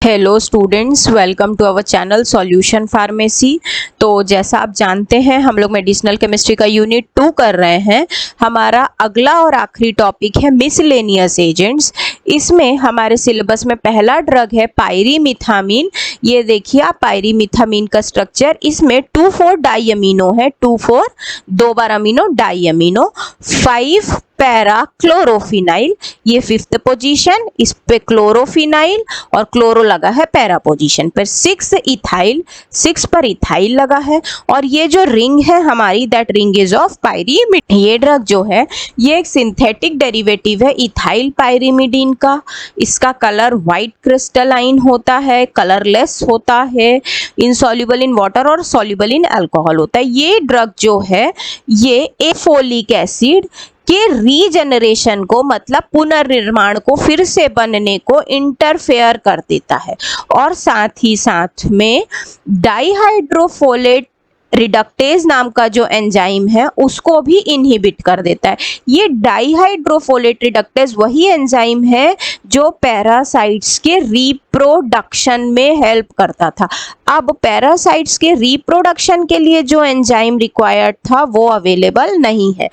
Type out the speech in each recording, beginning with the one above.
Hello students, welcome to our channel solution pharmacy. तो जैसा आप जानते हैं हम लोग मेडिसिनल केमिस्ट्री का यूनिट 2 कर रहे हैं। हमारा अगला और आखिरी टॉपिक है मिसलेनियस एजेंट्स। इसमें हमारे सिलेबस में पहला ड्रग है पायरीमिथामिन। ये देखिए आप पायरीमिथामिन का स्ट्रक्चर, इसमें 2,4 डाईअमीनो है, 2,4 दो बार अमीनो डाईअमीनो, 5 पैरा क्लोरोफिनाइल, ये 5th पोजीशन, इस पे क्लोरोफिनाइल और क्लोरो लगा है पैरा पोजीशन पर, 6 इथाइल, 6 पर इथाइल लगा है। और ये जो रिंग है हमारी, दैट रिंग इज ऑफ पायरीमिड। ये ड्रग जो है ये एक सिंथेटिक डेरिवेटिव है इथाइल पायरीमिडीन का। इसका कलर व्हाइट क्रिस्टलाइन होता है, कलरलेस होता है, इनसॉल्युबल इन वाटर और सॉल्युबल इन अल्कोहल होता है। ये ड्रग जो है ये एक फोलिक एसिड के रीजनरेशन को, मतलब पुनर्निर्माण को, फिर से बनने को इंटरफेयर कर देता है। और साथ ही साथ में डाईहाइड्रोफोलेट रिडक्टेज नाम का जो एंजाइम है उसको भी इनहिबिट कर देता है। ये डाईहाइड्रोफोलेट रिडक्टेज वही एंजाइम है जो पैरासाइट्स के रिप्रोडक्शन में हेल्प करता था। अब पैरासाइट्स के रिप्रोडक्शन के लिए जो एंजाइम रिक्वायर्ड था वो अवेलेबल नहीं है।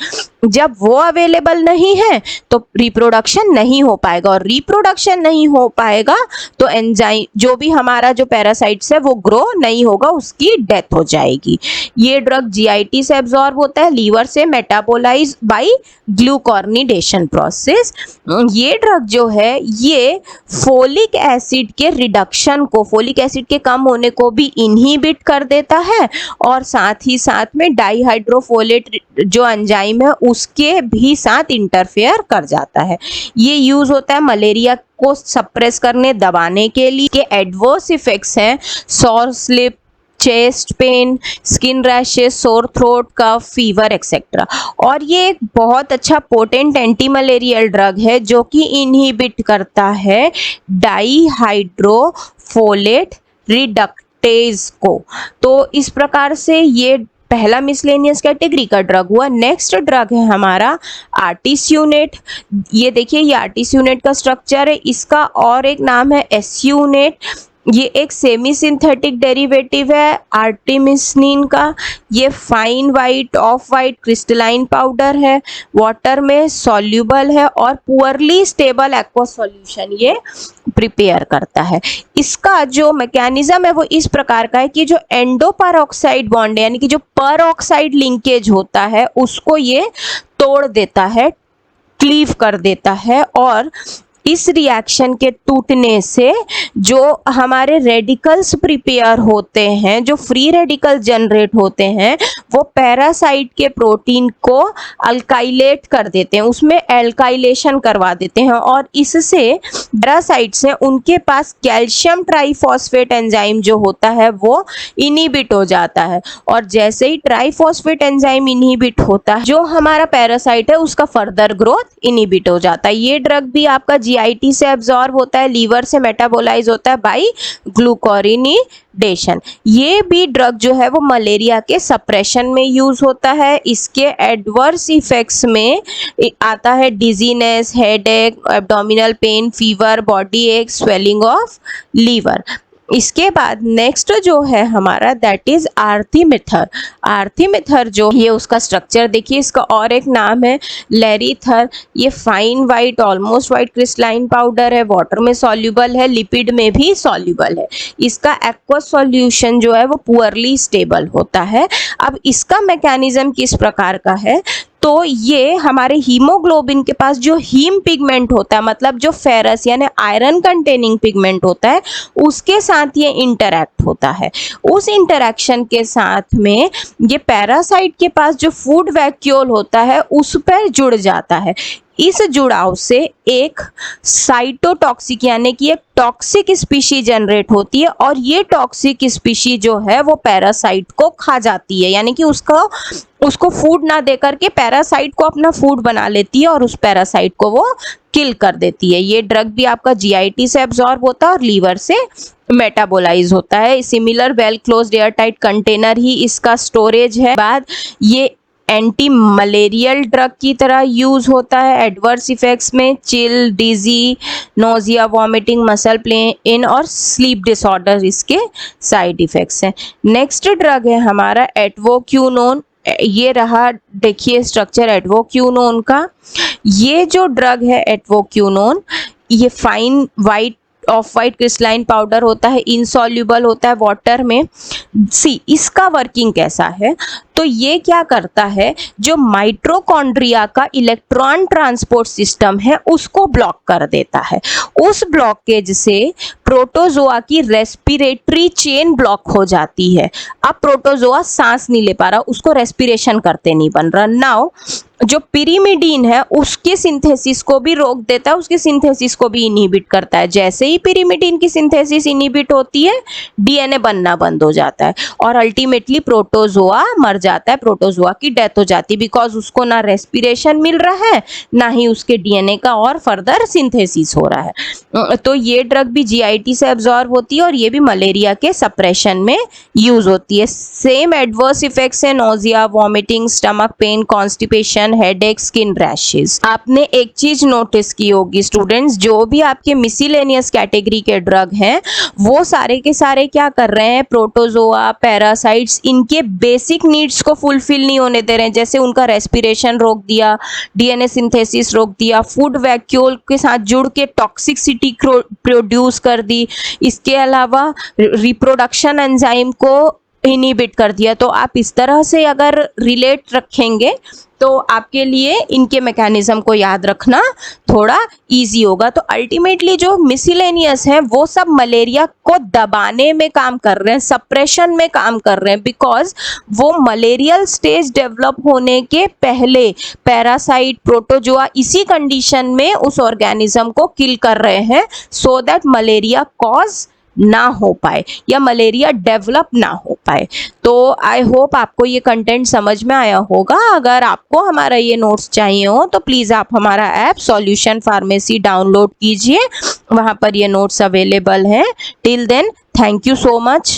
जब वो अवेलेबल नहीं है तो रिप्रोडक्शन नहीं हो पाएगा, और रिप्रोडक्शन नहीं हो पाएगा तो एंजाइम जो भी हमारा जो पैरासाइट्स है वो ग्रो नहीं होगा, उसकी डेथ हो जाएगी। ये ड्रग जीआईटी से एब्जॉर्ब होता है, लीवर से मेटाबोलाइज बाय ग्लूकोर्निडेशन प्रोसेस। ये ड्रग जो है ये फोलिक एसिड के रिडक्शन को, फोलिक एसिड के कम होने को भी इनहिबिट कर देता है, और साथ ही साथ में डाईहाइड्रोफोलेट जो एंजाइम है उसके भी साथ इंटरफेयर कर जाता है। ये यूज होता है मलेरिया को सप्रेस करने, दबाने के लिए। के एडवर्स इफेक्ट्स हैं sore slip, chest pain, skin rashes, sore throat, cough, fever etcetera. और ये एक बहुत अच्छा पोटेंट एंटी मलेरियल ड्रग है जो कि इनहिबिट करता है डाईहाइड्रोफोलेट रिडक्टेज को। तो इस प्रकार से ये पहला मिसलेनियस कैटेगरी का ड्रग हुआ। नेक्स्ट ड्रग है हमारा आर्टिस्यूनेट। ये देखिए ये आर्टिस्यूनेट का स्ट्रक्चर है, इसका और एक नाम है एस्यूनेट। ये एक सेमी सिंथेटिक डेरिवेटिव है आर्टिमिसनिन का। ये fine white, of white crystalline powder है, वाटर में सॉल्युबल है और पुअरली स्टेबल एक्वा सॉल्यूशन ये प्रिपेयर करता है। इसका जो मैकेनिज्म है वो इस प्रकार का है कि जो एंडो परऑक्साइड बॉन्ड है, यानी कि जो परऑक्साइड लिंकेज होता है उसको ये तोड़ देता है, क्लीव कर देता है, और इस रिएक्शन के टूटने से जो हमारे रेडिकल्स प्रिपेयर होते हैं, जो फ्री रेडिकल जनरेट होते हैं, वो पैरासाइट के प्रोटीन को अल्काइलेट कर देते हैं, उसमें एल्काइलेशन करवा देते हैं, और इससे पैरासाइट्स हैं उनके पास कैल्शियम ट्राइफॉस्फेट एंजाइम जो होता है वो इनहिबिट हो जाता है। और जैसे ही ट्राइफॉस्फेट एंजाइम इनहिबिट होता है, जो हमारा पैरासाइट है उसका फर्दर ग्रोथ इनहिबिट हो जाता है। ये ड्रग भी आपका जीआईटी से एब्जॉर्ब होता है, लीवर से मेटाबोलाइज होता है बाय ग्लूकोरिनेडेशन। ये भी ड्रग जो है वो मलेरिया के सप्रेशन में यूज होता है। इसके एडवर्स इफेक्ट्स में आता है dizziness, headache, abdominal pain, fever, body एक, स्वेलिंग ऑफ लीवर। इसके बाद नेक्स्ट जो है हमारा दैट इज आर्थिमिथर। आर्थिमिथर जो ये उसका स्ट्रक्चर देखिए, इसका और एक नाम है लेरीथर। ये fine white, almost white crystalline powder है, वाटर में सॉल्युबल है, लिपिड में भी सॉल्युबल है। इसका एक्वा सॉल्यूशन जो है वो पुअरली स्टेबल होता है। अब इसका मैकेनिज्म किस प्रकार का है, तो ये हमारे हीमोग्लोबिन के पास जो हीम पिगमेंट होता है, मतलब जो फेरस यानी आयरन कंटेनिंग पिगमेंट होता है, उसके साथ ये इंटरैक्ट होता है। उस इंटरैक्शन के साथ में ये पैरासाइट के पास जो फूड वैक्यूल होता है उस पर जुड़ जाता है। इस जुड़ाव से एक साइटोटॉक्सिक यानी कि एक टॉक्सिक स्पीशी जनरेट होती है, और ये टॉक्सिक स्पीशी जो है वो पैरासाइट को खा जाती है, यानी कि उसको फूड ना देकर के पैरासाइट को अपना फूड बना लेती है और उस पैरासाइट को वो किल कर देती है। ये ड्रग भी आपका जीआईटी से एब्जॉर्ब होता है और लीवर से मेटाबोलाइज होता है। Similar well closed air tight container ही इसका स्टोरेज है। बाद ये एंटी मलेरियल ड्रग की तरह यूज होता है। एडवर्स इफेक्ट्स में चिल, डिजी, नोजिया, वॉमिटिंग, मसल पेन और स्लीप डिसऑर्डर इसके साइड इफेक्ट्स हैं। नेक्स्ट ड्रग है हमारा एटवोक्यूनोन। ये रहा, देखिए स्ट्रक्चर एटवोक्यूनोन का। ये जो ड्रग है एटवोक्यूनोन, ये fine white of white crystalline powder होता है, इनसॉल्युबल होता है वाटर में। इसका वर्किंग कैसा है, तो ये क्या करता है, जो माइटोकॉन्ड्रिया का इलेक्ट्रॉन ट्रांसपोर्ट सिस्टम है उसको ब्लॉक कर देता है। उस ब्लॉकेज से प्रोटोजोआ की रेस्पिरेटरी चेन ब्लॉक हो जाती है। अब प्रोटोजोआ सांस नहीं ले पा रहा, उसको रेस्पिरेशन करते नहीं बन रहा। नाउ जो पिरिमिडीन है उसके सिंथेसिस को भी रोक देता है, उसके सिंथेसिस को भी इनहिबिट करता है। जैसे ही पिरिमिडीन की सिंथेसिस इनहिबिट होती है, डीएनए बनना बंद हो जाता है और अल्टीमेटली प्रोटोजोआ मर जाता है, प्रोटोजोआ की डेथ हो जाती है, बिकॉज उसको ना रेस्पिरेशन मिल रहा है, ना ही उसके डीएनए का और फर्दर सिंथेसिस हो रहा है। तो ये ड्रग भी जीआईटी से एब्जॉर्ब होती है और ये भी मलेरिया के सप्रेशन में यूज होती है। सेम एडवर्स इफेक्ट्स है, nausea, vomiting, stomach pain, constipation, headache, skin rashes. आपने एक चीज नोटिस की होगी स्टूडेंट्स, जो भी आपके मिसलेनियस कैटेगरी के ड्रग हैं वो सारे के सारे क्या कर रहे हैं, प्रोटोजोआ, पैरासाइट्स, इनके बेसिक नीड्स को फुलफिल नहीं होने दे रहे हैं। जैसे उनका रेस्पिरेशन रोक दिया, डीएनए सिंथेसिस रोक दिया, फूड वैक्यूल के साथ जुड़ के टॉक्सिसिटी प्रोड्यूस कर दी, इसके अलावा रिप्रोडक्शन एंजाइम को इनहिबिट कर दिया। तो आप इस तरह से अगर रिलेट रखेंगे तो आपके लिए इनके मैकेनिज्म को याद रखना थोड़ा इजी होगा। तो अल्टीमेटली जो मिसलेनियस है वो सब मलेरिया को दबाने में काम कर रहे हैं, सप्रेशन में काम कर रहे हैं, बिकॉज वो मलेरियल स्टेज डेवलप होने के पहले पैरासाइट, प्रोटोजोआ इसी कंडीशन में उस ऑर्गेनिज्म को किल कर रहे हैं, सो दैट मलेरिया कॉज ना हो पाए या मलेरिया डेवलप ना हो पाए। तो आई होप आपको ये कंटेंट समझ में आया होगा। अगर आपको हमारा ये नोट्स चाहिए हो तो प्लीज़ आप हमारा ऐप सॉल्यूशन फार्मेसी डाउनलोड कीजिए, वहाँ पर ये नोट्स अवेलेबल हैं। Till then, thank you so much.